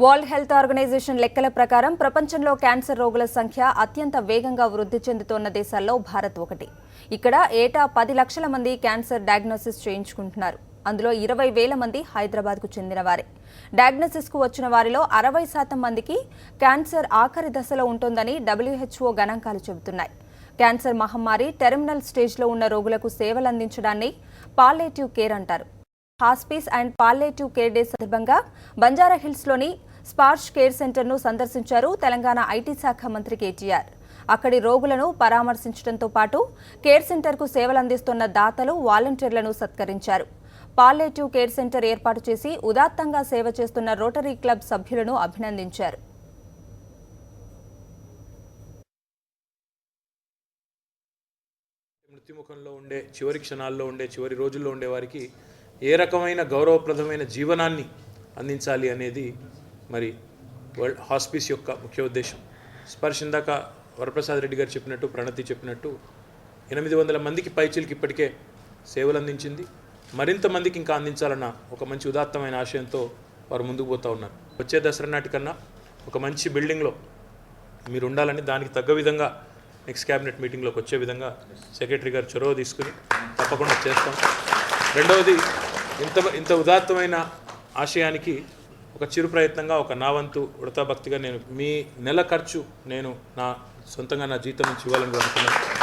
World health organisation లెక్కల ప్రకారం ప్రపంచంలో క్యాన్సర్ రోగుల సంఖ్య అత్యంత వేగంగా వృద్ధి చెందుతోన్న దేశాల్లో భారత్ ఒకటి. ఇక్కడ ఏటా 10 లక్షల మంది క్యాన్సర్ డయాగ్నోసిస్ చేయించుకుంటున్నారు. అందులో 20,000 మంది హైదరాబాద్కు చెందిన వారే. డయాగ్నోసిస్కు వచ్చిన వారిలో 60% మందికి క్యాన్సర్ ఆఖరి దశలో ఉంటోందని WHO గణాంకాలు చెబుతున్నాయి. క్యాన్సర్ మహమ్మారి టెర్మినల్ స్టేజ్లో ఉన్న రోగులకు సేవలందించడాన్ని పాలియేటివ్ కేర్ అంటారు. Hospice and palliative care day సందర్భంగా బంజారాహిల్స్లోని స్పార్ష్ కేర్ సెంటర్ను సందర్శించారు తెలంగాణ ఐటీ శాఖ మంత్రి కేటీఆర్. అక్కడి రోగులను పరామర్శించడంతో పాటు కేర్ సెంటర్కు సేవలందిస్తున్న దాతలు, వాలంటీర్లను సత్కరించారు. పాలియేటివ్ కేర్ సెంటర్ ఏర్పాటు చేసి ఉదాత్తంగా సేవ చేస్తున్న రోటరీ క్లబ్ సభ్యులను అభినందించారు. మృత్యుముఖంలో ఉండే చివరి క్షణాల్లో ఉండే చివరి రోజుల్లో ఉండే వారికి ఏ రకమైన గౌరవప్రదమైన జీవనాన్ని అందించాలి అనేది మరి వరల్డ్ హాస్పిస్ యొక్క ముఖ్య ఉద్దేశం. స్పర్శ్ ఇందాక వరప్రసాద్ రెడ్డి గారు చెప్పినట్టు, ప్రణతి చెప్పినట్టు 800 మందికి పైచిలకి ఇప్పటికే సేవలు అందించింది. మరింత మందికి ఇంకా అందించాలన్న ఒక మంచి ఉదాత్తమైన ఆశయంతో వారు ముందుకు పోతూ ఉన్నారు. వచ్చే దసరా నాటికన్నా ఒక మంచి బిల్డింగ్లో మీరు ఉండాలని, దానికి తగ్గ విధంగా నెక్స్ట్ క్యాబినెట్ మీటింగ్లోకి వచ్చే విధంగా సెక్రటరీ గారు చొరవ తీసుకుని తప్పకుండా చేస్తాం. రెండవది, ఇంత ఉదాత్తమైన ఆశయానికి ఒక చిరు ప్రయత్నంగా నా వంతు ఉడతా భక్తిగా నేను మీ నెల ఖర్చు నేను నా సొంతంగా నా జీతం నుంచి ఇవ్వాలని అనుకున్నాను.